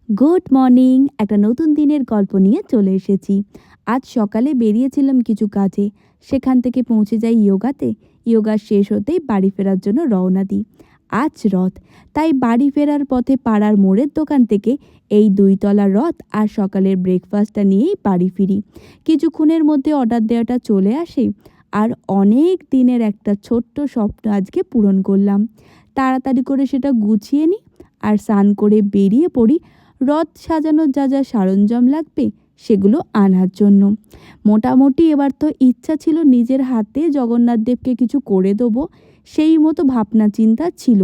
Good morning. একটা নতুন দিনের গল্প নিয়ে চলে এসেছি। আজ সকালে বেরিয়েছিলাম কিছু কাজে, সেখান থেকে পৌঁছে যাই ইয়োগাতে। ইয়োগা শেষ হতেই বাড়ি ফেরার জন্য রওনা দিই। আজ রথ, তাই বাড়ি ফেরার পথে পাড়ার মোড়ের দোকান থেকে এই 2 তলা রথ আর সকালের ব্রেকফাস্টটা নিয়েই বাড়ি ফিরি। কিছুক্ষণের মধ্যে অর্ডার দেওয়াটা চলে আসে, আর অনেক দিনের একটা ছোট্ট স্বপ্ন আজকে পূরণ করলাম। তাড়াতাড়ি করে সেটা গুছিয়ে নিই আর স্নান করে বেরিয়ে পড়ি রথ সাজানোর যা যা সরঞ্জাম লাগবে সেগুলো আনার জন্য। মোটামুটি এবার তো ইচ্ছা ছিল নিজের হাতে জগন্নাথ দেবকে কিছু করে দেবো, সেই মতো ভাবনা চিন্তা ছিল,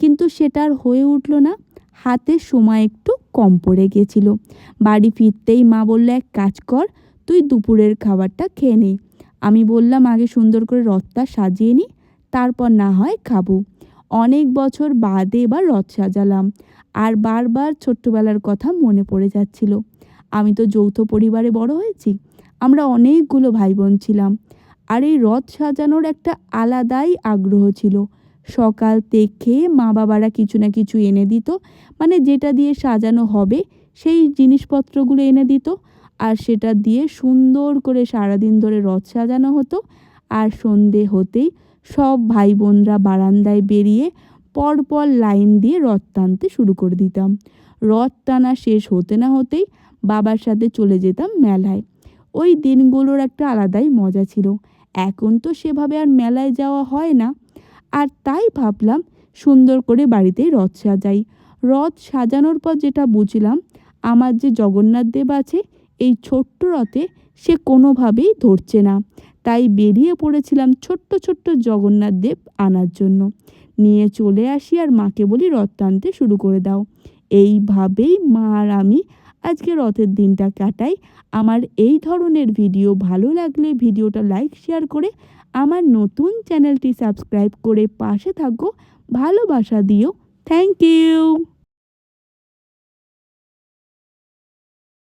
কিন্তু সেটা আর হয়ে উঠল না। হাতে সময় একটু কম পড়ে গেছিল। বাড়ি ফিরতেই মা বলল, এক কাজ কর, তুই দুপুরের খাবারটা খেয়ে নে। আমি বললাম, আগে সুন্দর করে রথটা সাজিয়ে নি, তারপর না হয় খাবো। অনেক বছর বাদে এবার রথ সাজালাম, আর বারবার ছোট্টবেলার কথা মনে পড়ে যাচ্ছিল। আমি তো যৌথ পরিবারে বড় হয়েছি, আমরা অনেকগুলো ভাই বোন ছিলাম, আর এই রথ সাজানোর একটা আলাদাই আগ্রহ ছিল। সকাল থেকে মা বাবারা কিছু না কিছু এনে দিত, মানে যেটা দিয়ে সাজানো হবে সেই জিনিসপত্রগুলো এনে দিত, আর সেটা দিয়ে সুন্দর করে সারাদিন ধরে রথ সাজানো হতো। আর সন্ধে হতেই সব ভাই বোনরা বারান্দায় বেরিয়ে পরপর লাইন দিয়ে রথ টানতে শুরু করে দিতাম। রথ টানা শেষ হতে না হতেই বাবার সাথে চলে যেতাম মেলায়। ওই দিনগুলোর একটা আলাদাই মজা ছিল। এখন তো সেভাবে আর মেলায় যাওয়া হয় না, আর তাই ভাবলাম সুন্দর করে বাড়িতেই রথ সাজাই। রথ সাজানোর পর যেটা বুঝলাম, আমার যে জগন্নাথ দেব আছে এই ছোট্ট রথে, সে কোনোভাবেই ধরছে না। তাই বেরিয়ে পড়েছিলাম ছোট্ট ছোট্ট জগন্নাথ দেব আনার জন্য। নিয়ে চলে আসি আর মাকে বলি, রথ টানতে শুরু করে দাও। এইভাবেই মা আর আমি আজকে রথের দিনটা কাটাই। আমার এই ধরনের ভিডিও ভালো লাগলে ভিডিওটা লাইক শেয়ার করে আমার নতুন চ্যানেলটি সাবস্ক্রাইব করে পাশে থাকো। ভালোবাসা দিও। Thank you.